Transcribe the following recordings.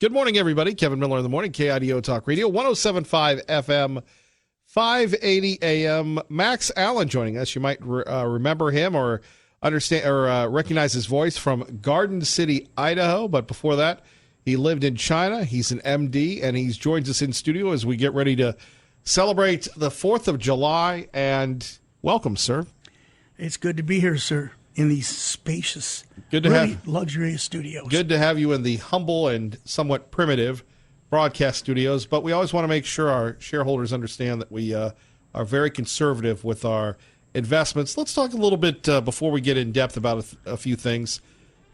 Good morning, everybody. Kevin Miller in the morning, KIDO Talk Radio, 107.5 FM, 580 AM. Max Allen joining us. You might remember him or understand or recognize his voice from Garden City, Idaho. But before that, he lived in China. He's an MD, and he joins us in studio as we get ready to celebrate the 4th of July. And welcome, sir. It's good to be here, sir, in these spacious, luxurious studios. Good to have you in the humble and somewhat primitive broadcast studios, but we always want to make sure our shareholders understand that we are very conservative with our investments. Let's talk a little bit before we get in depth about a few things.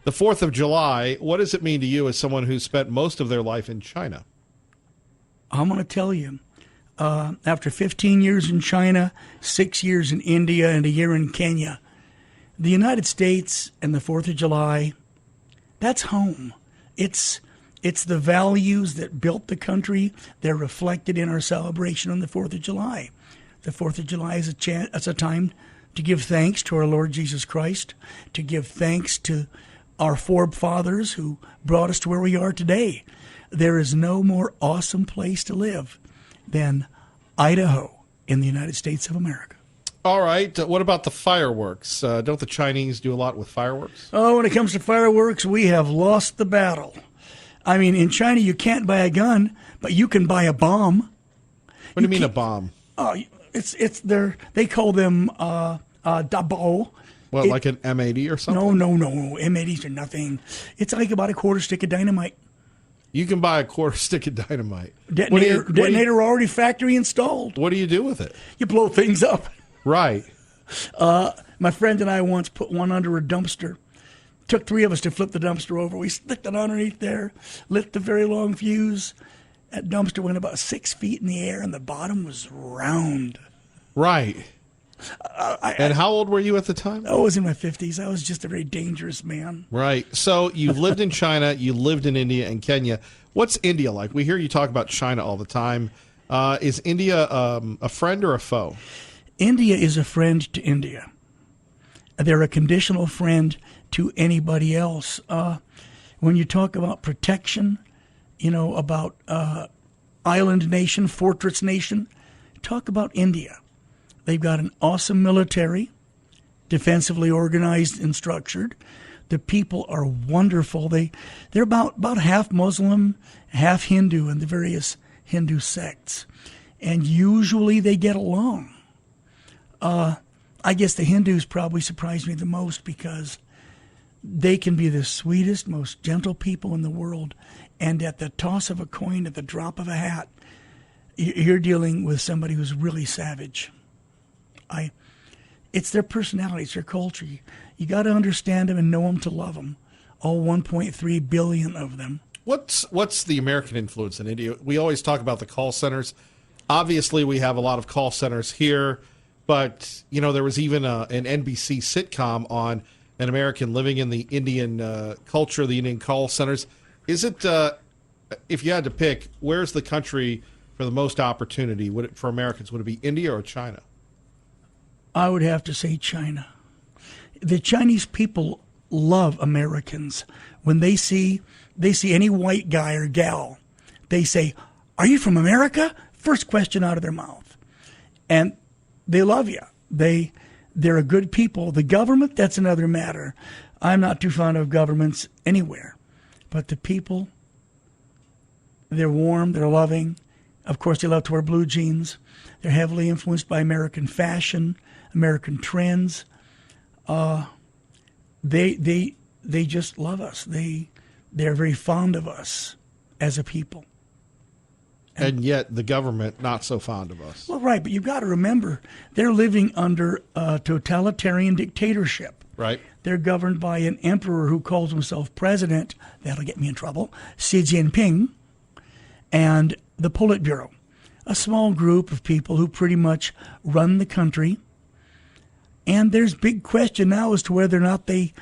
The 4th of July, what does it mean to you as someone who's spent most of their life in China? I'm going to tell you, after 15 years in China, 6 years in India, and a year in Kenya, the United States and the 4th of July, that's home. It's the values that built the country. They're reflected in our celebration on the 4th of July. The 4th of July is a time to give thanks to our Lord Jesus Christ, to give thanks to our forefathers who brought us to where we are today. There is no more awesome place to live than Idaho in the United States of America. All right. What about the fireworks? Don't the Chinese do a lot with fireworks? Oh, when it comes to fireworks, we have lost the battle. I mean, in China, you can't buy a gun, but you can buy a bomb. What do you mean a bomb? Oh, they call them dabo. What, like an M80 or something? No. M80s are nothing. It's like about a quarter stick of dynamite. You can buy a quarter stick of dynamite. Detonator already factory installed. What do you do with it? You blow things up. Right. My friend and I once put one under a dumpster. Took 3 of us to flip the dumpster over. We slicked it underneath there, lit the very long fuse. That dumpster went about 6 feet in the air, and the bottom was round. Right. And how old were you at the time? I was in my 50s. I was just a very dangerous man. Right. So you've lived in China, you lived in India and Kenya. What's India like? We hear you talk about China all the time. Is India a friend or a foe? India is a friend to India. They're a conditional friend to anybody else. When you talk about protection, about island nation, fortress nation, talk about India. They've got an awesome military, defensively organized and structured. The people are wonderful. They're about half Muslim, half Hindu in the various Hindu sects. And usually they get along. I guess the Hindus probably surprise me the most because they can be the sweetest, most gentle people in the world. And at the toss of a coin, at the drop of a hat, you're dealing with somebody who's really savage. It's their personality, it's their culture. You got to understand them and know them to love them. All 1.3 billion of them. What's the American influence in India? We always talk about the call centers. Obviously, we have a lot of call centers here. But, there was even an NBC sitcom on an American living in the Indian culture, the Indian call centers. Is it, if you had to pick, where's the country for the most opportunity for Americans? Would it be India or China? I would have to say China. The Chinese people love Americans. When they see any white guy or gal, they say, "Are you from America?" First question out of their mouth. And they love you. They're a good people. The government, that's another matter. I'm not too fond of governments anywhere. But the people, they're warm, they're loving. Of course, they love to wear blue jeans. They're heavily influenced by American fashion, American trends. They just love us. They're very fond of us as a people. And yet the government not so fond of us. Well, right, but you've got to remember, they're living under a totalitarian dictatorship. Right. They're governed by an emperor who calls himself president, that'll get me in trouble, Xi Jinping, and the Politburo, a small group of people who pretty much run the country. And there's big question now as to whether or not they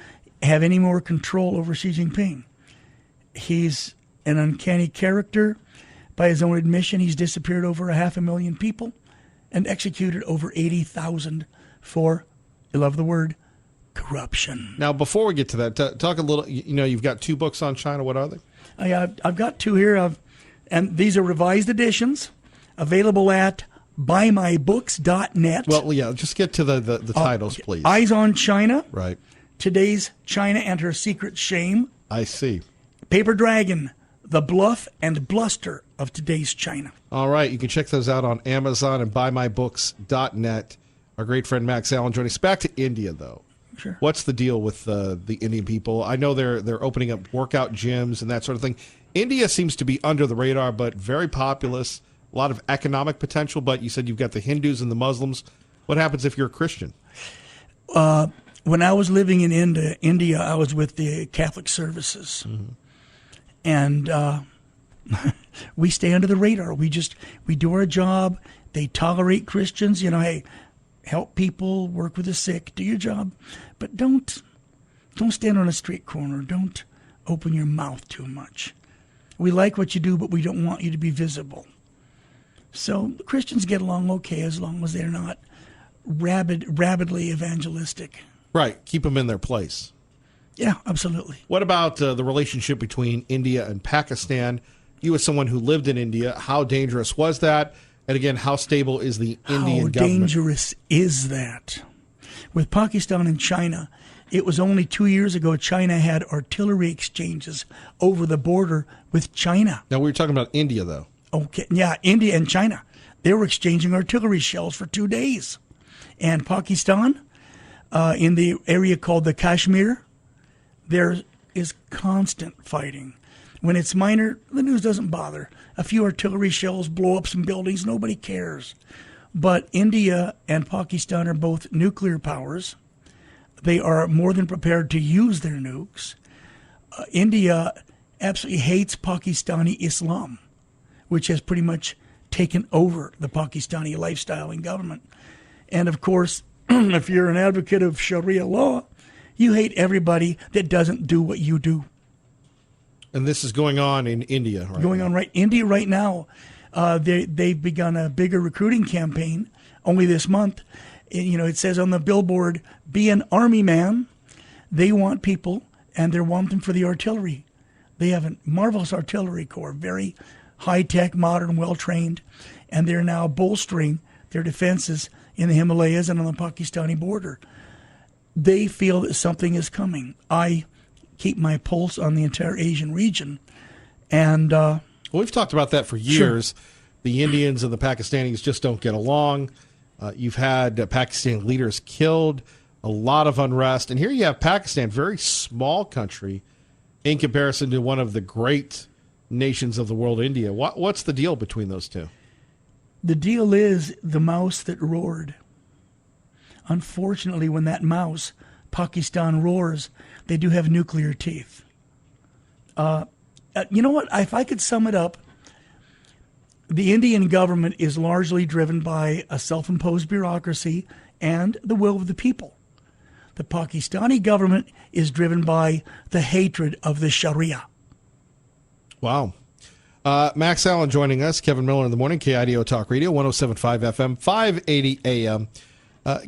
have any more control over Xi Jinping. He's an uncanny character. By his own admission, he's disappeared over 500,000 people and executed over 80,000 for, you love the word, corruption. Now, before we get to that, talk a little, you've got 2 books on China. What are they? I've got two here, and these are revised editions, available at buymybooks.net. Well, yeah, just get to the titles, please. Eyes on China. Right. Today's China and Her Secret Shame. I see. Paper Dragon, The Bluff and Bluster of Today's China. All right. You can check those out on Amazon and buymybooks.net. Our great friend Max Allen joining us. Back to India, though. Sure. What's the deal with the Indian people? I know they're opening up workout gyms and that sort of thing. India seems to be under the radar, but very populous, a lot of economic potential. But you said you've got the Hindus and the Muslims. What happens if you're a Christian? When I was living in India, I was with the Catholic Services. Mm-hmm. And we stay under the radar. We do our job. They tolerate Christians. Hey, help people, work with the sick, do your job. But don't stand on a street corner. Don't open your mouth too much. We like what you do, but we don't want you to be visible. So Christians get along okay as long as they're not rabidly evangelistic. Right. Keep them in their place. Yeah, absolutely. What about the relationship between India and Pakistan? You as someone who lived in India, how dangerous was that? And again, how stable is the Indian government? How dangerous is that? With Pakistan and China, it was only 2 years ago China had artillery exchanges over the border with China. Now, we were talking about India, though. Okay, yeah, India and China. They were exchanging artillery shells for 2 days. And Pakistan, in the area called the Kashmir, there is constant fighting. When it's minor, the news doesn't bother. A few artillery shells blow up some buildings, nobody cares. But India and Pakistan are both nuclear powers. They are more than prepared to use their nukes. India absolutely hates Pakistani Islam, which has pretty much taken over the Pakistani lifestyle and government. And of course, if you're an advocate of Sharia law, you hate everybody that doesn't do what you do. And this is going on in India right now. India right now. They've begun a bigger recruiting campaign only this month. It says on the billboard, be an army man. They want people, and they want them for the artillery. They have a marvelous artillery corps, very high-tech, modern, well-trained, and they're now bolstering their defenses in the Himalayas and on the Pakistani border. They feel that something is coming. I keep my pulse on the entire Asian region. And well, we've talked about that for years. Sure. The Indians and the Pakistanis just don't get along. You've had Pakistani leaders killed, a lot of unrest. And here you have Pakistan, very small country in comparison to one of the great nations of the world, India. What's the deal between those two? The deal is the mouse that roared. Unfortunately, when that mouse, Pakistan, roars, they do have nuclear teeth. You know what? If I could sum it up, the Indian government is largely driven by a self-imposed bureaucracy and the will of the people. The Pakistani government is driven by the hatred of the Sharia. Wow. Max Allen joining us, Kevin Miller in the morning, KIDO Talk Radio, 107.5 FM, 580 AM.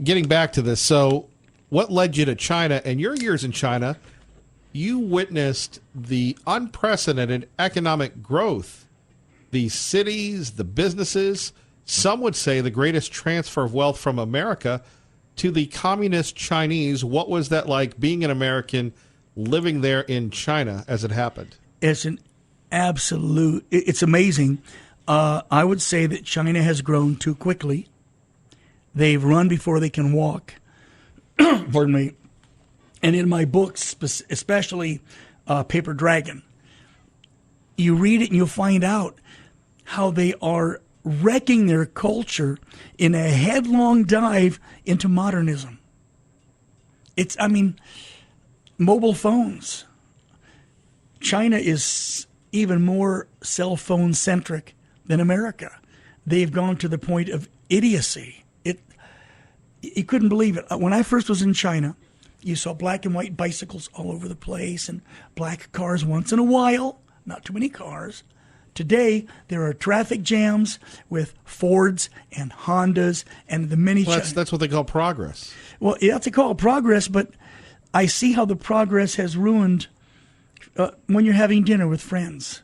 Getting back to this, so what led you to China? And your years in China, you witnessed the unprecedented economic growth, the cities, the businesses, some would say the greatest transfer of wealth from America to the communist Chinese. What was that like, being an American, living there in China as it happened? It's an absolute, it's amazing. I would say that China has grown too quickly. They've run before they can walk. Pardon me. And in my books, especially Paper Dragon, you read it and you'll find out how they are wrecking their culture in a headlong dive into modernism. Mobile phones. China is even more cell phone centric than America. They've gone to the point of idiocy. You couldn't believe it. When I first was in China, you saw black and white bicycles all over the place and black cars once in a while. Not too many cars. Today, there are traffic jams with Fords and Hondas and the mini. Well, that's what they call progress. Well, yeah, that's what they call progress, but I see how the progress has ruined When you're having dinner with friends,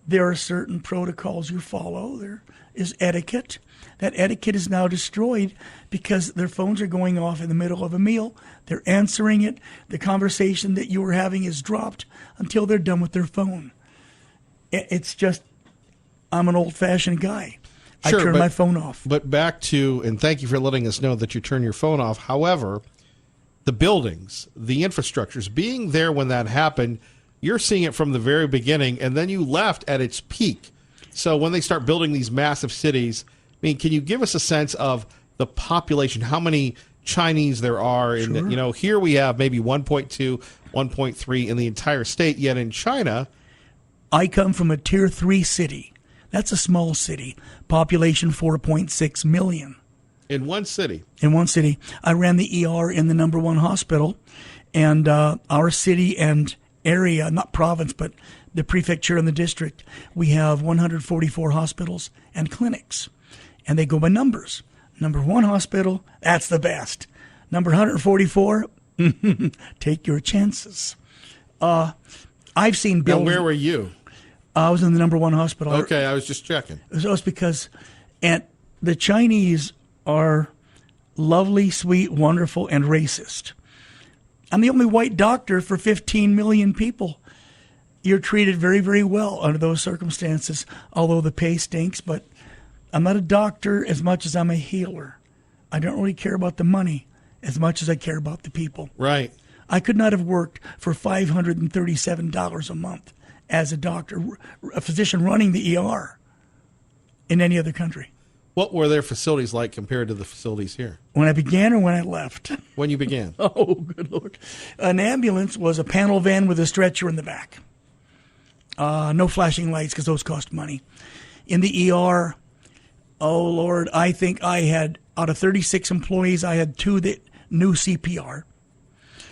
there are certain protocols you follow. There is etiquette. That etiquette is now destroyed because their phones are going off in the middle of a meal. They're answering it. The conversation that you were having is dropped until they're done with their phone. It's just, I'm an old-fashioned guy. Sure, I turn my phone off. But back to, and thank you for letting us know that you turn your phone off. However, the buildings, the infrastructures, being there when that happened, you're seeing it from the very beginning, and then you left at its peak. So when they start building these massive cities, I mean, can you give us a sense of the population, how many Chinese there are? In Sure. you know, here we have maybe 1.2, 1.3 in the entire state, yet in China, I come from a Tier 3 city. That's a small city. Population 4.6 million. in one city. In one city. I ran the ER in the #1 hospital. And our city and area, not province, but the prefecture and the district, we have 144 hospitals and clinics. And they go by numbers. #1 hospital, that's the best. Number 144, take your chances. I've seen Now, buildings. where were you? I was in the #1 hospital. Okay, I was just checking. So it's because the Chinese are lovely, sweet, wonderful, and racist. I'm the only white doctor for 15 million people. You're treated very, very well under those circumstances, although the pay stinks. But I'm not a doctor as much as I'm a healer. I don't really care about the money as much as I care about the people. Right. I could not have worked for $537 a month as a doctor, a physician running the ER in any other country. What were their facilities like compared to the facilities here When I began or when I left? when you began? Oh, good Lord. An ambulance was a panel van with a stretcher in the back. No flashing lights because those cost money. In the ER, oh, Lord, I think I had, out of 36 employees, I had 2 that knew CPR.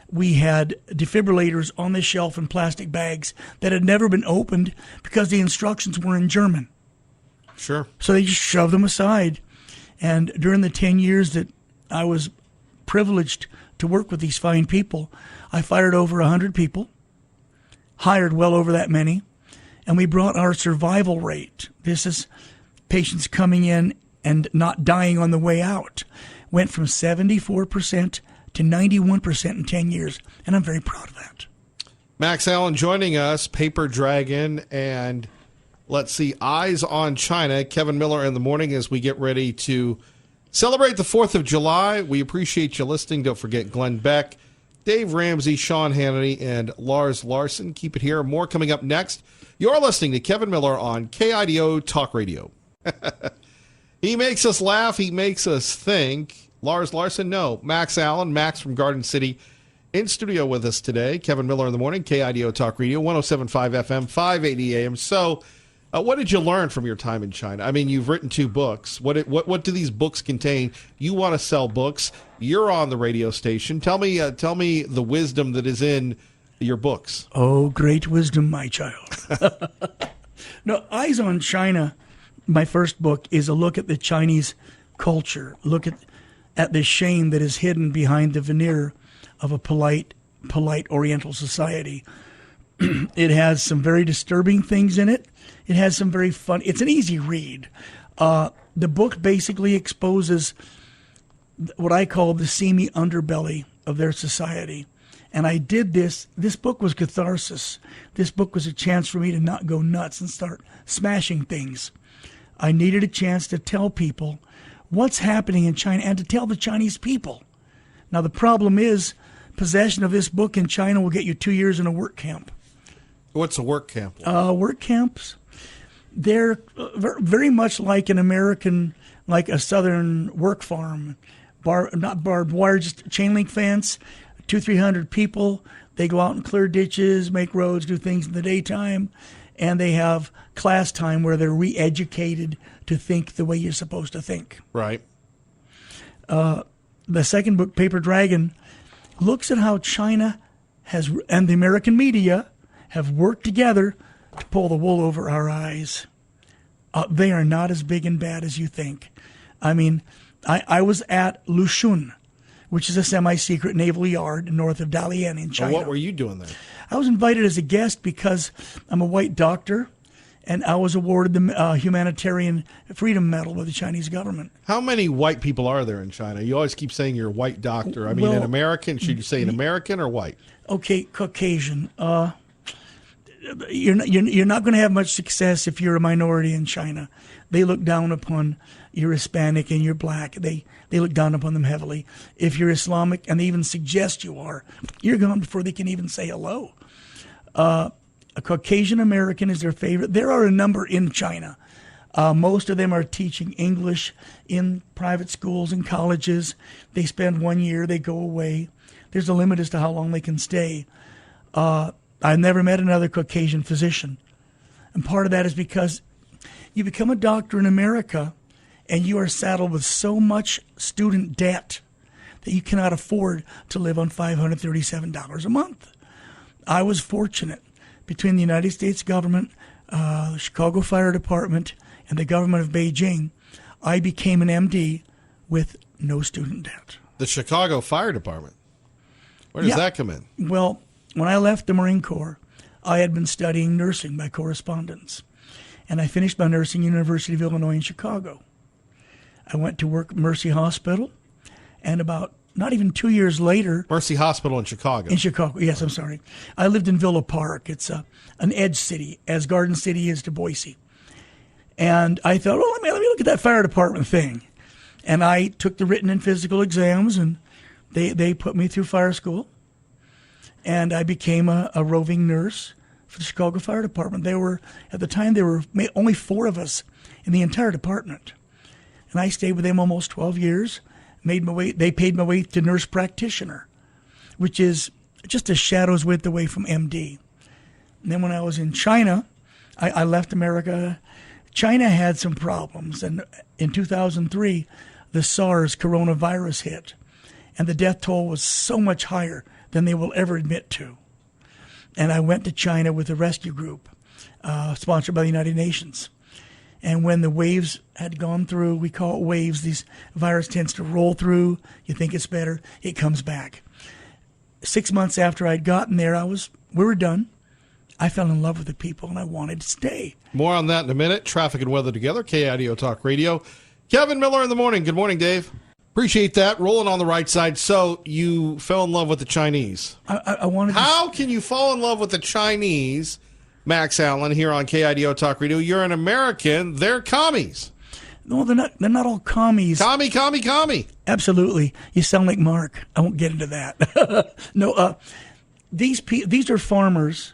We had defibrillators on the shelf in plastic bags that had never been opened because the instructions were in German. Sure. So they just shoved them aside. And during the 10 years that I was privileged to work with these fine people, I fired over 100 people, hired well over that many, and we brought our survival rate. This is patients coming in and not dying on the way out. Went from 74% to 91% in 10 years, and I'm very proud of that. Max Allen joining us, Paper Dragon, and let's see, Eyes on China. Kevin Miller in the morning as we get ready to celebrate the 4th of July. We appreciate you listening. Don't forget Glenn Beck, Dave Ramsey, Sean Hannity, and Lars Larson. Keep it here. More coming up next. You're listening to Kevin Miller on KIDO Talk Radio. He makes us laugh. He makes us think. Lars Larson, no. Max Allen, Max from Garden City, in studio with us today. Kevin Miller in the morning, KIDO Talk Radio, 107.5 FM, 580 AM. So, what did you learn from your time in China? I mean, you've written 2 books. What do these books contain? You want to sell books. You're on the radio station. Tell me the wisdom that is in your books. Oh, great wisdom, my child. No, Eyes on China, my first book, is a look at the Chinese culture. Look at the shame that is hidden behind the veneer of a polite Oriental society. It has some very disturbing things in it. It has some very fun. It's an easy read. The book basically exposes what I call the seamy underbelly of their society. And I did this. This book was catharsis. This book was a chance for me to not go nuts and start smashing things. I needed a chance to tell people what's happening in China and to tell the Chinese people. Now, the problem is possession of this book in China will get you 2 years in a work camp. What's a work camp? Work camps, they're very much like an American, like a southern work farm. Not barbed wire, just chain link fence, 200-300 people. They go out and clear ditches, make roads, do things in the daytime. And they have class time where they're re-educated to think the way you're supposed to think. Right. The second book, Paper Dragon, looks at how China has and the American media have worked together to pull the wool over our eyes. They are not as big and bad as you think. I mean, I was at Lushun, which is a semi-secret naval yard north of Dalian in China. Well, what were you doing there? I was invited as a guest because I'm a white doctor, and I was awarded the Humanitarian Freedom Medal by the Chinese government. How many white people are there in China? You always keep saying you're a white doctor. I mean, an American. Should you say an American or white? Okay, Caucasian. You're not going to have much success if you're a minority in China. They look down upon you're Hispanic and you're black. They look down upon them heavily. If you're Islamic, and they even suggest you are, you're gone before they can even say hello. A Caucasian American is their favorite. There are a number in China. Most of them are teaching English in private schools and colleges. They spend 1 year, they go away. There's a limit as to how long they can stay. I've never met another Caucasian physician. And part of that is because you become a doctor in America and you are saddled with so much student debt that you cannot afford to live on $537 a month. I was fortunate. Between the United States government, the Chicago Fire Department, and the government of Beijing, I became an MD with no student debt. The Chicago Fire Department? Where does that come in? Well, when I left the Marine Corps, I had been studying nursing by correspondence. And I finished my nursing at University of Illinois in Chicago. I went to work at Mercy Hospital, and about not even 2 years later... Mercy Hospital in Chicago. In Chicago, yes, I'm sorry. I lived in Villa Park. It's an edge city, as Garden City is to Boise. And I thought, well, let me look at that fire department thing. And I took the written and physical exams, and they put me through fire school. And I became a roving nurse for the Chicago Fire Department. At the time, there were only 4 of us in the entire department. And I stayed with them almost 12 years. They paid my way to nurse practitioner, which is just a shadow's width away from MD. And then when I was in China, I left America. China had some problems, and in 2003, the SARS coronavirus hit, and the death toll was so much higher than they will ever admit to. And I went to China with a rescue group sponsored by the United Nations. And when the waves had gone through, we call it waves, these virus tends to roll through, you think it's better, it comes back. 6 months after I'd gotten there, we were done. I fell in love with the people, and I wanted to stay. More on that in a minute. Traffic and weather together, KIDO Talk Radio. Kevin Miller in the morning. Good morning, Dave. Appreciate that. Rolling on the right side. So you fell in love with the Chinese. I wanted to... How can you fall in love with the Chinese, Max Allen, here on KIDO Talk Radio? You're an American. They're commies. No, they're not all commies. Commie. Absolutely. You sound like Mark. I won't get into that. No, these are farmers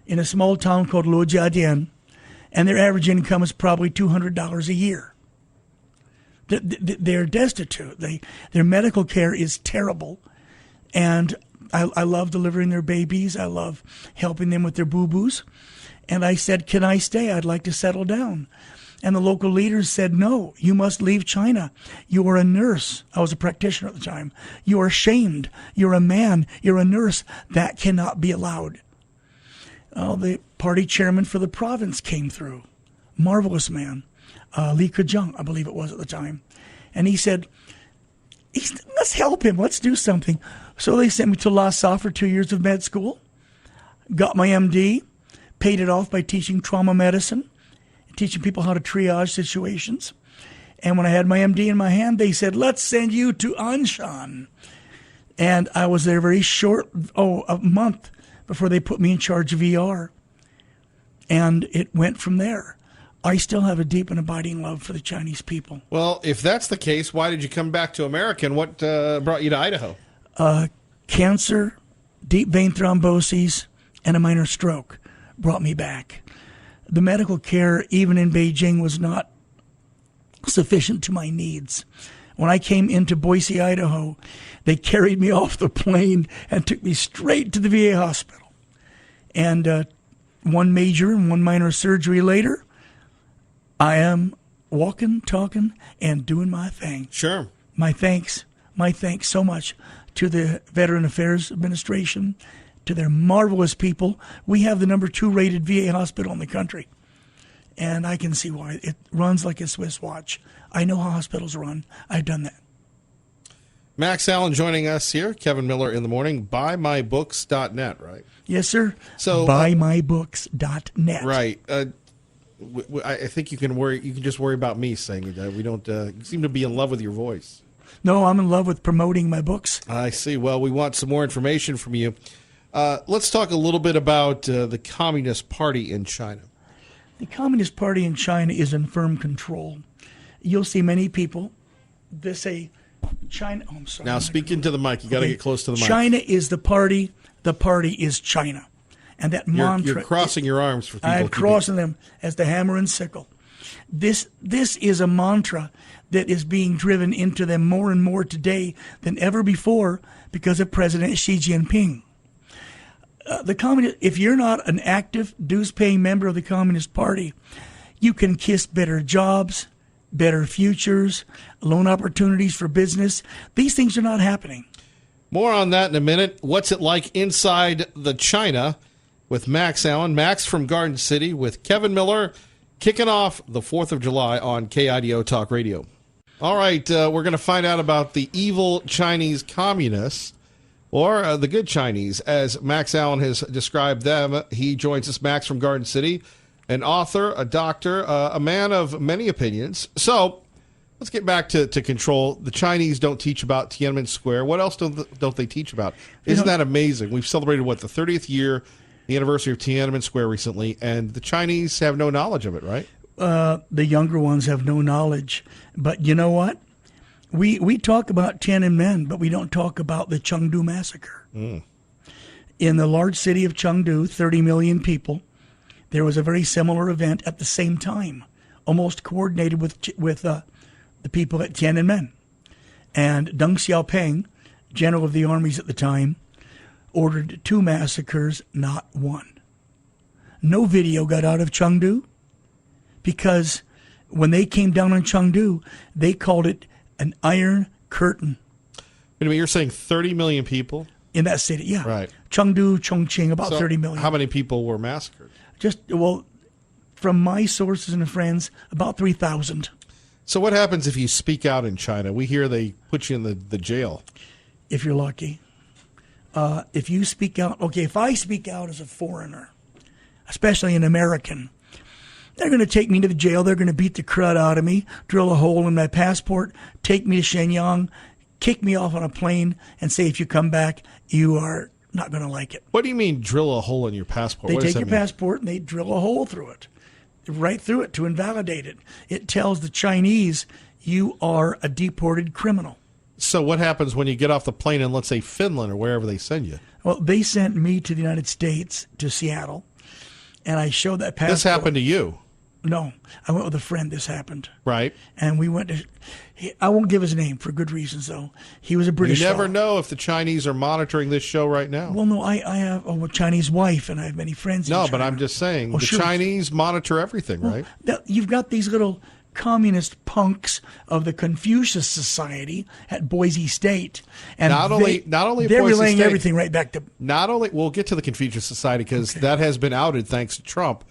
in a small town called Luojiadian, and their average income is probably $200 a year. They're destitute. Their medical care is terrible, and I love delivering their babies. I love helping them with their boo-boos. And I said, can I stay? I'd like to settle down. And the local leaders said, no, you must leave China. You are a nurse. I was a practitioner at the time. You are shamed. You're a man. You're a nurse. That cannot be allowed. The party chairman for the province came through. Marvelous man. Li Keqiang, I believe it was at the time. And he said, let's help him. Let's do something. So they sent me to Lhasa for 2 years of med school. Got my MD. Paid it off by teaching trauma medicine. Teaching people how to triage situations. And when I had my MD in my hand, they said, let's send you to Anshan. And I was there very short, a month before they put me in charge of ER. And it went from there. I still have a deep and abiding love for the Chinese people. Well, if that's the case, why did you come back to America, and what brought you to Idaho? Cancer, deep vein thrombosis, and a minor stroke brought me back. The medical care, even in Beijing, was not sufficient to my needs. When I came into Boise, Idaho, they carried me off the plane and took me straight to the VA hospital. And one major and one minor surgery later, I am walking, talking, and doing my thing. Sure. My thanks so much to the Veteran Affairs Administration, to their marvelous people. We have the number 2 rated VA hospital in the country. And I can see why. It runs like a Swiss watch. I know how hospitals run. I've done that. Max Allen joining us here. Kevin Miller in the morning. BuyMyBooks.net, right? Yes, sir. So BuyMyBooks.net. Right. I think you can worry. You can just worry about me saying that. We don't. You seem to be in love with your voice. No, I'm in love with promoting my books. I see. Well, we want some more information from you. Let's talk a little bit about the Communist Party in China. The Communist Party in China is in firm control. You'll see many people that say China. Oh, I'm sorry. Now, speak into the mic. You got to get close to the mic. China is the party. The party is China. And that mantra. You're crossing your arms for people. I'm crossing them as the hammer and sickle. This is a mantra that is being driven into them more and more today than ever before because of President Xi Jinping. If you're not an active dues-paying member of the Communist Party, you can kiss better jobs, better futures, loan opportunities for business. These things are not happening. More on that in a minute. What's it like inside the China with Max Allen? Max from Garden City with Kevin Miller, kicking off the 4th of July on KIDO Talk Radio. All right, we're going to find out about the evil Chinese communists, or the good Chinese, as Max Allen has described them. He joins us, Max from Garden City, an author, a doctor, a man of many opinions. So let's get back to control. The Chinese don't teach about Tiananmen Square. What else don't they teach about? Isn't that amazing? We've celebrated, the 30th year, the anniversary of Tiananmen Square recently, and the Chinese have no knowledge of it, right? The younger ones have no knowledge. But you know what? We talk about Tiananmen, but we don't talk about the Chengdu massacre. In the large city of Chengdu, 30 million people, there was a very similar event at the same time, almost coordinated with the people at Tiananmen. And Deng Xiaoping, general of the armies at the time, ordered 2 massacres, not 1. No video got out of Chengdu because when they came down on Chengdu, they called it an Iron Curtain. Wait a minute, you're saying 30 million people? In that city, yeah. Right. Chengdu, Chongqing, about So 30 million. How many people were massacred? From my sources and friends, about 3,000. So what happens if you speak out in China? We hear they put you in the jail. If you're lucky. If you speak out, if I speak out as a foreigner, especially an American, they're going to take me to the jail. They're going to beat the crud out of me, drill a hole in my passport, take me to Shenyang, kick me off on a plane, and say, if you come back, you are not going to like it. What do you mean drill a hole in your passport? They take your passport and they drill a hole through it, right through it to invalidate it. It tells the Chinese you are a deported criminal. So what happens when you get off the plane in, let's say, Finland or wherever they send you? Well, they sent me to the United States, to Seattle, and I showed that passport. This happened to you? No, I went with a friend. This happened. Right. And we went to, I won't give his name for good reasons, though. He was a British You never fellow. know if the Chinese are monitoring this show right now. Well, no, I have a Chinese wife, and I have many friends in No, China. but I'm just saying, the sure. Chinese monitor everything, right? You've got these little communist punks of the Confucius Society at Boise State, and Not only at they're Boise relaying State. everything right back to. We'll get to the Confucius Society because that has been outed thanks to Trump.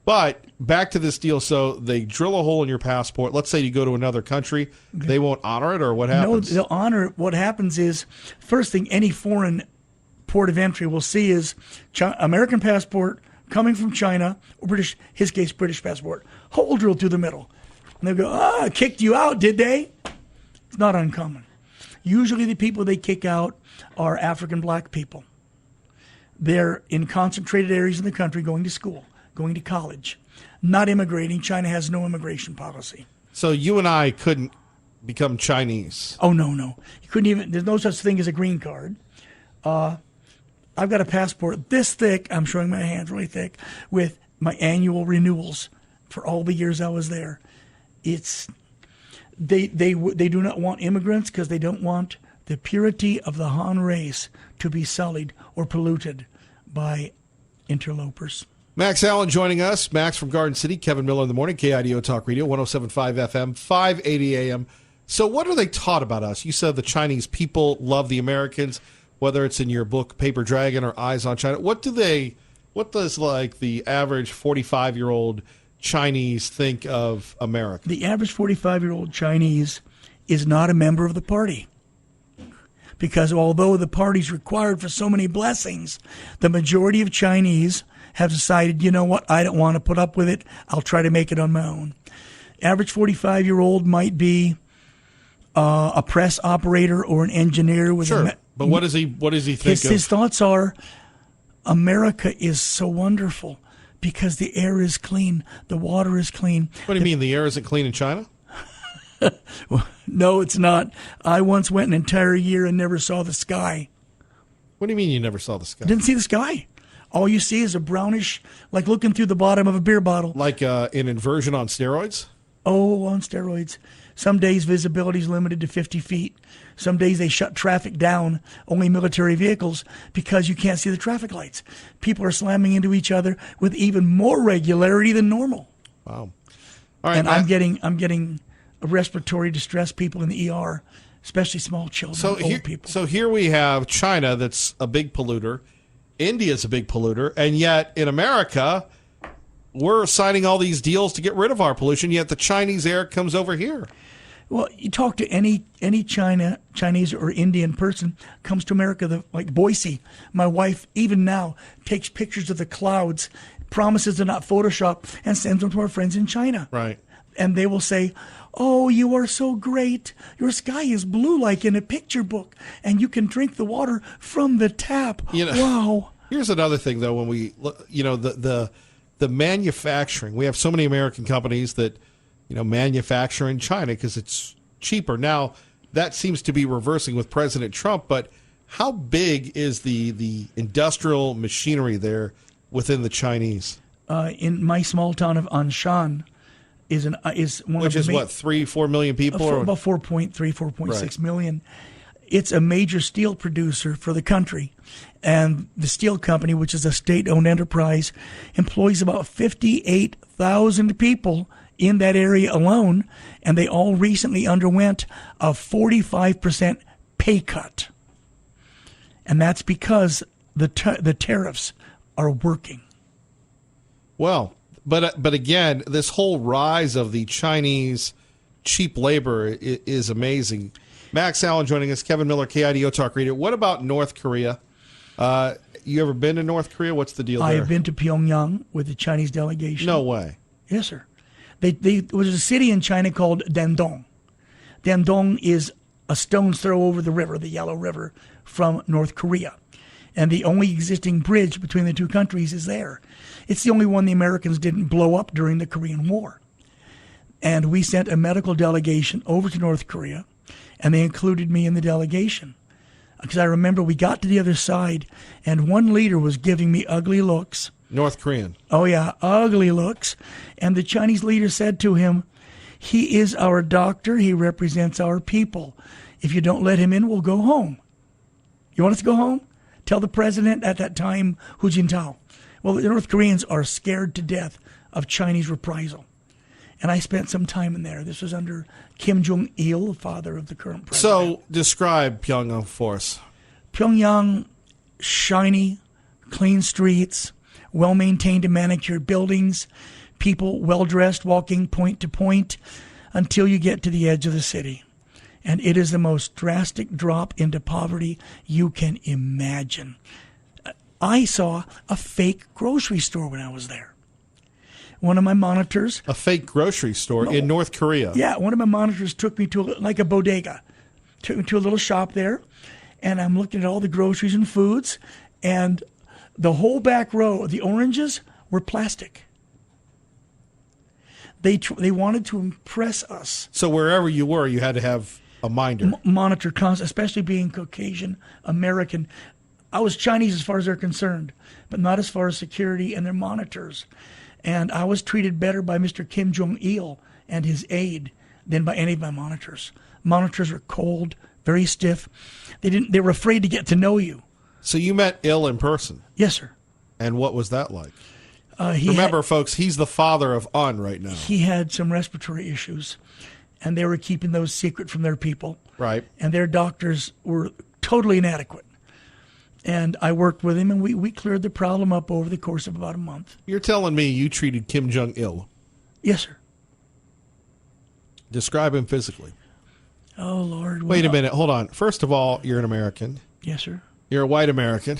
But back to this deal. So they drill a hole in your passport. Let's say you go to another country. They won't honor it, or what happens? No, they'll honor it. What happens is, first thing any foreign port of entry will see is American passport coming from China, or British, his case, British passport, hole drilled through the middle. And they'll go, kicked you out, did they? It's not uncommon. Usually the people they kick out are African black people. They're in concentrated areas in the country going to school, going to college, not immigrating. China has no immigration policy. So you and I couldn't become Chinese. Oh, no. You couldn't even, there's no such thing as a green card. I've got a passport this thick, I'm showing my hands really thick, with my annual renewals for all the years I was there. They do not want immigrants because they don't want the purity of the Han race to be sullied or polluted by interlopers. Max Allen joining us. Max from Garden City. Kevin Miller in the morning. KIDO Talk Radio, 107.5 FM, 580 AM. So what are they taught about us? You said the Chinese people love the Americans, whether it's in your book, Paper Dragon, or Eyes on China. What does like the average 45-year-old Chinese think of America? The average 45-year-old Chinese is not a member of the party. because although the party's required for so many blessings, the majority of Chinese have decided, you know what, I don't want to put up with it. I'll try to make it on my own. Average 45-year-old might be a press operator or an engineer with Sure. But what does he think his thoughts are, America is so wonderful because the air is clean, the water is clean. What do you mean, the air isn't clean in China? No, it's not. I once went an entire year and never saw the sky. What do you mean you never saw the sky? Didn't see the sky. All you see is a brownish, like looking through the bottom of a beer bottle. Like an inversion on steroids? Oh, on steroids. Some days visibility is limited to 50 feet. Some days they shut traffic down, only military vehicles, because you can't see the traffic lights. People are slamming into each other with even more regularity than normal. Wow. All right, And Matt. I'm getting respiratory distress people in the ER, especially small children, old people. So here we have China that's a big polluter. India's a big polluter. And yet in America, we're signing all these deals to get rid of our pollution, yet the Chinese air comes over here. Well, you talk to any Chinese or Indian person comes to America, like Boise. My wife, even now, takes pictures of the clouds, promises to not Photoshop, and sends them to our friends in China. Right. And they will say, oh, you are so great. Your sky is blue like in a picture book, and you can drink the water from the tap. Wow. Here's another thing, though, when we look, the manufacturing. We have so many American companies that, manufacture in China because it's cheaper. Now, that seems to be reversing with President Trump, but how big is the industrial machinery there within the Chinese? In my small town of Anshan, is one Which of is the what, 3-4 million people? about 4.3, 4.6 Right. million. It's a major steel producer for the country. And the steel company, which is a state-owned enterprise, employs about 58,000 people in that area alone, and they all recently underwent a 45% pay cut. And that's because the tariffs are working. Well, but again, this whole rise of the Chinese cheap labor is amazing. Max Allen joining us, Kevin Miller, KIDO Talk Radio. What about North Korea? You ever been to North Korea? What's the deal there? I have been to Pyongyang with the Chinese delegation. No way. Yes, sir. There was a city in China called Dandong. Dandong is a stone's throw over the river, the Yellow River, from North Korea. And the only existing bridge between the two countries is there. It's the only one the Americans didn't blow up during the Korean War. And we sent a medical delegation over to North Korea, and they included me in the delegation. Because I remember we got to the other side, and one leader was giving me ugly looks. North Korean. Oh, yeah, ugly looks. And the Chinese leader said to him, he is our doctor. He represents our people. If you don't let him in, we'll go home. You want us to go home? Tell the president at that time, Hu Jintao. Well, the North Koreans are scared to death of Chinese reprisal. And I spent some time in there. This was under Kim Jong-il, the father of the current president. So describe Pyongyang for us. Pyongyang, shiny, clean streets, well-maintained and manicured buildings, people well-dressed walking point to point until you get to the edge of the city. And it is the most drastic drop into poverty you can imagine. I saw a fake grocery store when I was there. One of my monitors... A fake grocery store in North Korea. Yeah, one of my monitors took me to like a bodega. Took me to a little shop there, and I'm looking at all the groceries and foods, and the whole back row, the oranges, were plastic. They wanted to impress us. So wherever you were, you had to have a minder. Monitor, especially being Caucasian, American. I was Chinese as far as they're concerned, but not as far as security and their monitors. And I was treated better by Mr. Kim Jong-il and his aide than by any of my monitors. Monitors were cold, very stiff. They were afraid to get to know you. So you met Il in person. Yes, sir. And what was that like? Remember, folks, he's the father of Un right now. He had some respiratory issues, and they were keeping those secret from their people. Right. And their doctors were totally inadequate. And I worked with him, and we cleared the problem up over the course of about a month. You're telling me you treated Kim Jong-il. Yes, sir. Describe him physically. Oh, Lord. Wait a minute. Hold on. First of all, you're an American. Yes, sir. You're a white American.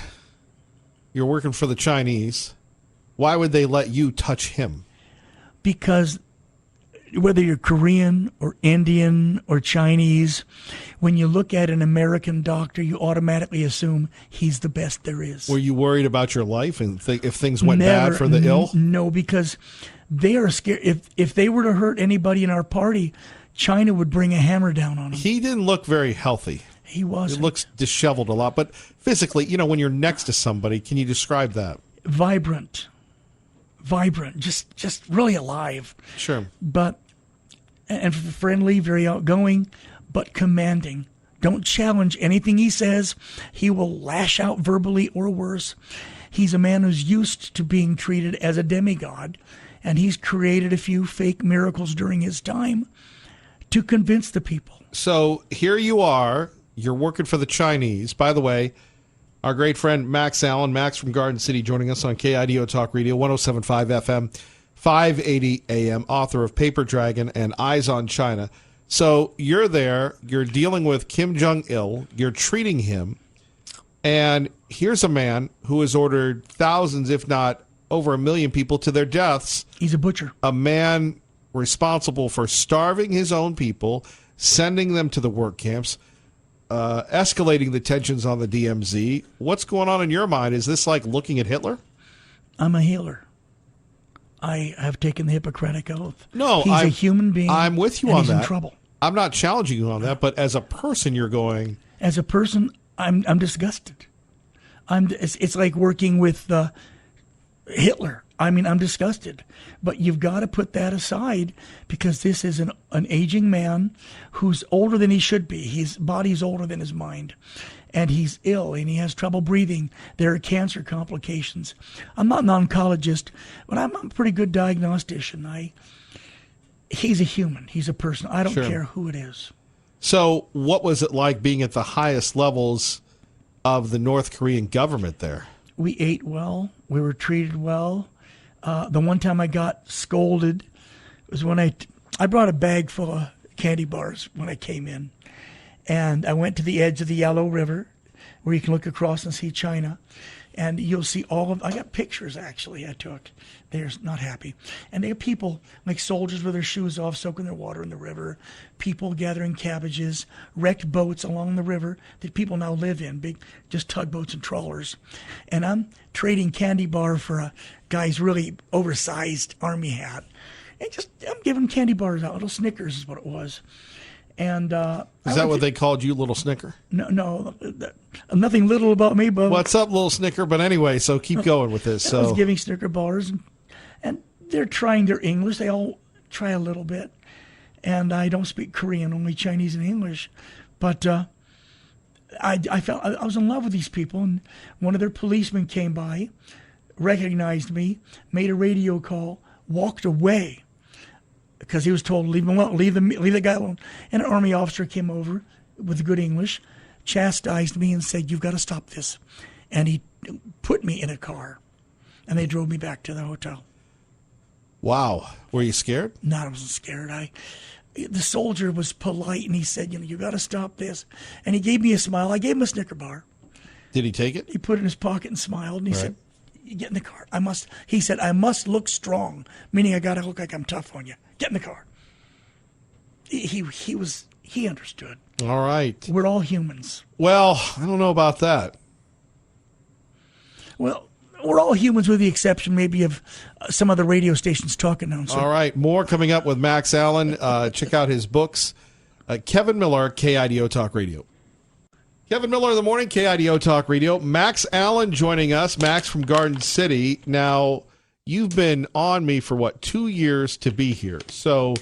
You're working for the Chinese. Why would they let you touch him? Because whether you're Korean or Indian or Chinese, when you look at an American doctor, you automatically assume he's the best there is. Were you worried about your life and if things went bad for the ill? No, because they are scared. If they were to hurt anybody in our party, China would bring a hammer down on him. He didn't look very healthy. He wasn't. He looks disheveled a lot. But physically, when you're next to somebody, can you describe that? Vibrant, just really alive. Sure. And friendly, very outgoing, but commanding. Don't challenge anything he says. He will lash out verbally or worse. He's a man who's used to being treated as a demigod, and he's created a few fake miracles during his time to convince the people. So here you are. You're working for the Chinese. By the way, our great friend Max Allen, Max from Garden City, joining us on KIDO Talk Radio, 107.5 FM, 580 AM, author of Paper Dragon and Eyes on China. So you're there. You're dealing with Kim Jong-il. You're treating him. And here's a man who has ordered thousands, if not over 1 million people to their deaths. He's a butcher. A man responsible for starving his own people, sending them to the work camps, escalating the tensions on the DMZ. What's going on in your mind? Is this like looking at Hitler? I'm a healer. I have taken the Hippocratic Oath. No, he's a human being. I'm with you and on he's that. in trouble. I'm not challenging you on that, but as a person, you're going. As a person, I'm disgusted. It's like working with Hitler. I mean, I'm disgusted. But you've got to put that aside because this is an aging man who's older than he should be. His body's older than his mind. And he's ill and he has trouble breathing. There are cancer complications. I'm not an oncologist, but I'm a pretty good diagnostician. He's a human. He's a person. I don't care who it is. So what was it like being at the highest levels of the North Korean government there? We ate well. We were treated well. The one time I got scolded was when I brought a bag full of candy bars when I came in. And I went to the edge of the Yellow River where you can look across and see China. And you'll see I got pictures actually I took. They're not happy. And they have people like soldiers with their shoes off soaking their water in the river, people gathering cabbages, wrecked boats along the river that people now live in, big just tugboats and trawlers. And I'm trading candy bar for a guy's really oversized army hat. And I'm giving candy bars out, little Snickers is what it was. And is that what they called you, Little Snicker? No, nothing little about me, but what's up, Little Snicker? But anyway, so keep going with this. So I was giving Snicker bars, and they're trying their English. They all try a little bit, and I don't speak Korean, only Chinese and English. But I felt I was in love with these people, and one of their policemen came by, recognized me, made a radio call, walked away. Because he was told, leave him alone, leave the guy alone. And an army officer came over with good English, chastised me and said, you've got to stop this. And he put me in a car. And they drove me back to the hotel. Wow. Were you scared? No, I wasn't scared. The soldier was polite and he said, you got to stop this. And he gave me a smile. I gave him a Snicker bar. Did he take it? He put it in his pocket and smiled. And he said, you get in the car. He said, I must look strong, meaning I got to look like I'm tough on you. Get in the car. He understood. All right. We're all humans. Well, I don't know about that. Well, we're all humans with the exception maybe of some other radio stations talk announcer. All right. More coming up with Max Allen. Check out his books. Kevin Miller, KIDO Talk Radio. Kevin Miller in the morning, KIDO Talk Radio. Max Allen joining us. Max from Garden City. Now, you've been on me for, 2 years to be here. So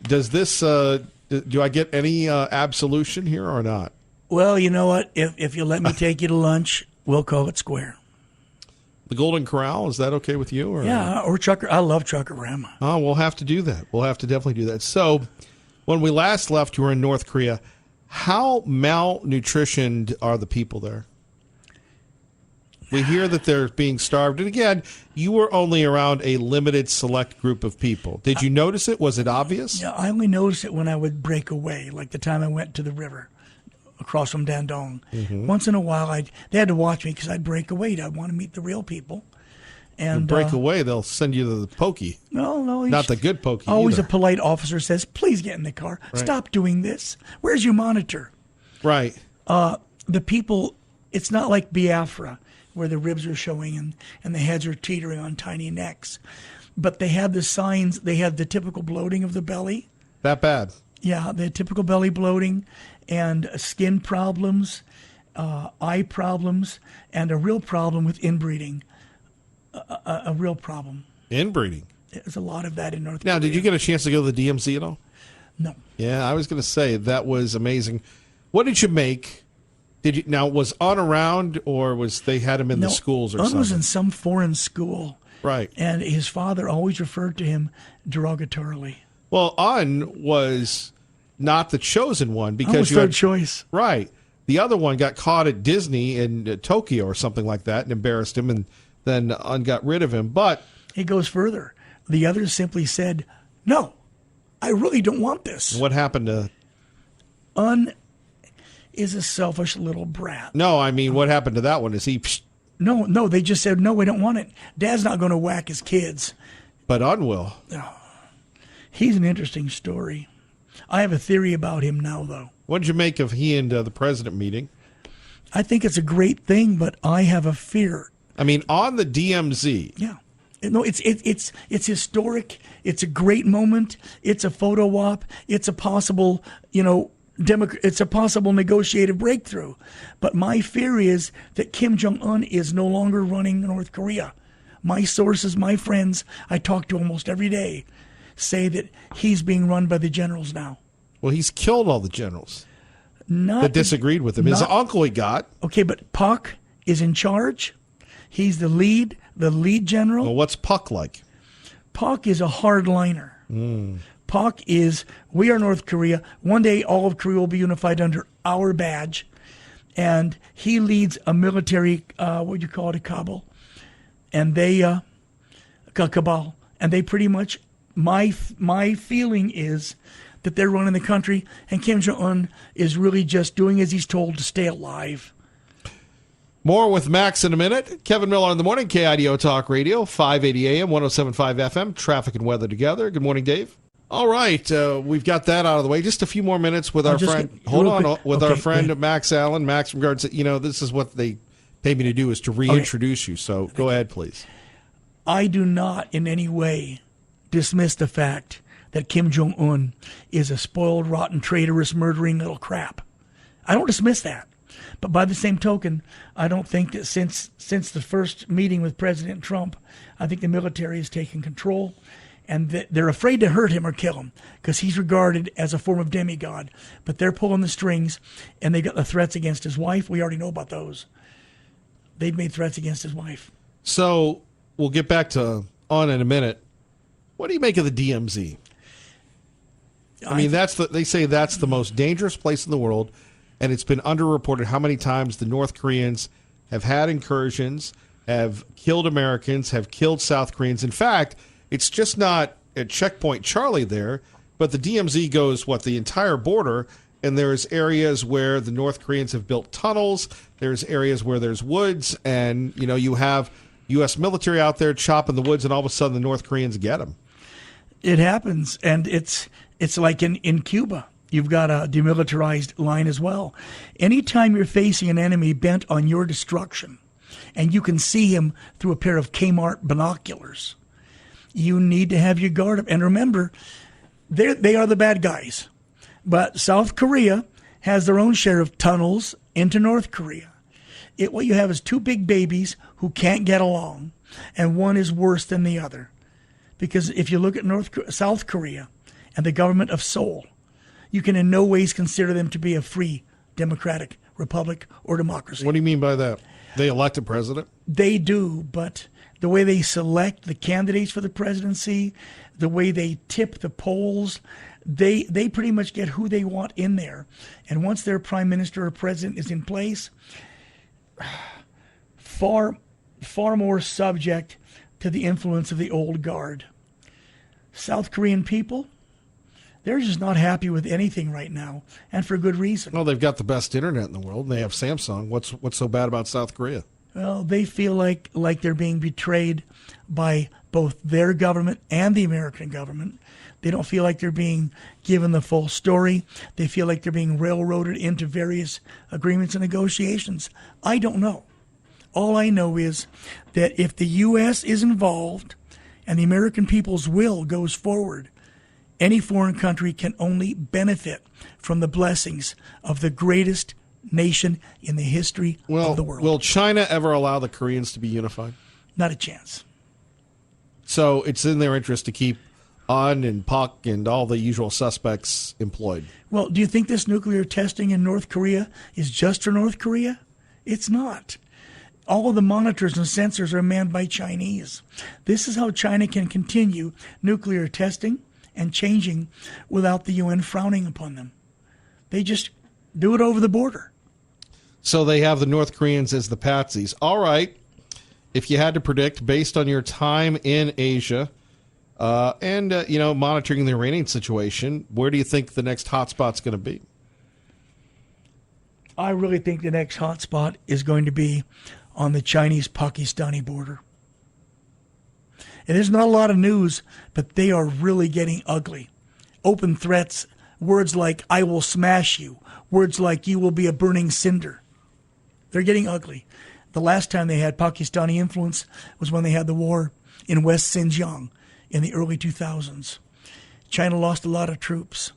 does this, do I get any absolution here or not? Well, you know what? If you let me take you to lunch, we'll call it square. The Golden Corral, is that okay with you? Or? Yeah, or Chucker. I love Chuckarama. Oh, we'll have to do that. We'll have to definitely do that. So when we last left, you were in North Korea. How malnutritioned are the people there? We hear that they're being starved. And again, you were only around a limited select group of people. Did you notice it? Was it obvious? Yeah, I only noticed it when I would break away, like the time I went to the river across from Dandong. Once in a while, they had to watch me because I'd break away. I'd want to meet the real people. And break away, they'll send you to the pokey. No, not the good pokey. Always either. a polite officer says, "Please get in the car. Right. Stop doing this. Where's your monitor?" Right. The people. It's not like Biafra, where the ribs are showing and the heads are teetering on tiny necks, but they have the signs. They have the typical bloating of the belly. That bad? Yeah, the typical belly bloating, and skin problems, eye problems, and a real problem with inbreeding. A real problem. Inbreeding. There's a lot of that in North Korea. Now, did you get a chance to go to the DMZ at all? No. Yeah, I was going to say that was amazing. What did you make? Was On around, or was they had him in the schools or Un something? was in some foreign school. Right. And his father always referred to him derogatorily. Well, Un was not the chosen one because I was you third had choice. Right. The other one got caught at Disney in Tokyo or something like that and embarrassed him, and then Un got rid of him. But he goes further. The others simply said, "No, I really don't want this." What happened to Un is a selfish little brat. No, I mean, what happened to that one? Is he? No, they just said, "No, we don't want it." Dad's not going to whack his kids. But Un will. He's an interesting story. I have a theory about him now, though. What did you make of he and the president meeting? I think it's a great thing, but I have a fear. I mean, on the DMZ. Yeah. No, it's historic. It's a great moment. It's a photo op. It's a possible, it's a possible negotiated breakthrough. But my fear is that Kim Jong-un is no longer running North Korea. My sources, my friends, I talk to almost every day, say that he's being run by the generals now. Well, he's killed all the generals that disagreed with him. His uncle he got. Okay, but Pak is in charge. He's the lead general. Well, what's Pak like? Pak is a hardliner. Pak is, we are North Korea. One day all of Korea will be unified under our badge. And he leads a military, what do you call it, a cabal. And they, cabal. And they pretty much, my feeling is that they're running the country. And Kim Jong-un is really just doing as he's told to stay alive. More with Max in a minute. Kevin Miller in the morning, KIDO Talk Radio, 580 AM, 107.5 FM, traffic and weather together. Good morning, Dave. All right, we've got that out of the way. Just a few more minutes with our friend. Our friend Max Allen. Max regards, this is what they paid me to do, is to reintroduce you. So go ahead, please. I do not in any way dismiss the fact that Kim Jong-un is a spoiled, rotten, traitorous, murdering little crap. I don't dismiss that. But by the same token, I don't think that since the first meeting with President Trump, I think the military has taken control, and they're afraid to hurt him or kill him because he's regarded as a form of demigod. But they're pulling the strings, and they got the threats against his wife. We already know about those. They've made threats against his wife. So we'll get back to On in a minute. What do you make of the DMZ? I mean, they say that's the most dangerous place in the world. And it's been underreported how many times the North Koreans have had incursions, have killed Americans, have killed South Koreans. In fact, it's just not at Checkpoint Charlie there, but the DMZ goes, the entire border, and there's areas where the North Koreans have built tunnels. There's areas where there's woods, and, you have U.S. military out there chopping the woods, and all of a sudden the North Koreans get them. It happens, and it's like in Cuba. You've got a demilitarized line as well. Anytime you're facing an enemy bent on your destruction, and you can see him through a pair of Kmart binoculars, you need to have your guard up. And remember, they are the bad guys. But South Korea has their own share of tunnels into North Korea. What you have is two big babies who can't get along, and one is worse than the other. Because if you look at South Korea and the government of Seoul, you can in no ways consider them to be a free, democratic republic or democracy. What do you mean by that? They elect a president? They do, but the way they select the candidates for the presidency, the way they tip the polls, they pretty much get who they want in there. And once their prime minister or president is in place, far more subject to the influence of the old guard. South Korean people, they're just not happy with anything right now, and for good reason. Well, they've got the best internet in the world, and they have Samsung. What's so bad about South Korea? Well, they feel like they're being betrayed by both their government and the American government. They don't feel like they're being given the full story. They feel like they're being railroaded into various agreements and negotiations. I don't know. All I know is that if the U.S. is involved and the American people's will goes forward, any foreign country can only benefit from the blessings of the greatest nation in the history of the world. Will China ever allow the Koreans to be unified? Not a chance. So it's in their interest to keep Un and Pak and all the usual suspects employed. Well, do you think this nuclear testing in North Korea is just for North Korea? It's not. All of the monitors and sensors are manned by Chinese. This is how China can continue nuclear testing and changing without the UN frowning upon them. They just do it over the border. So they have the North Koreans as the patsies. All right. If you had to predict, based on your time in Asia and monitoring the Iranian situation, where do you think the next hotspot's going to be? I really think the next hotspot is going to be on the Chinese-Pakistani border. And there's not a lot of news, but they are really getting ugly. Open threats, words like, I will smash you, words like, you will be a burning cinder. They're getting ugly. The last time they had Pakistani influence was when they had the war in West Xinjiang in the early 2000s. China lost a lot of troops,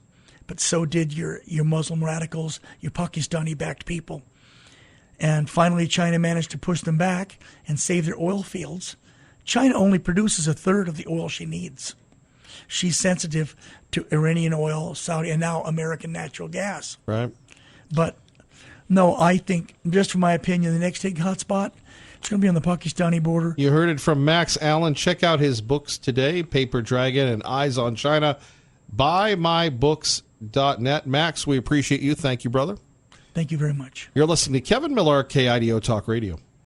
but so did your Muslim radicals, your Pakistani-backed people. And finally, China managed to push them back and save their oil fields. China only produces a third of the oil she needs. She's sensitive to Iranian oil, Saudi, and now American natural gas. Right. But no, I think, just from my opinion, the next big hotspot, it's going to be on the Pakistani border. You heard it from Max Allen. Check out his books today, Paper Dragon and Eyes on China. BuyMyBooks.net. Max, we appreciate you. Thank you, brother. Thank you very much. You're listening to Kevin Miller, KIDO Talk Radio.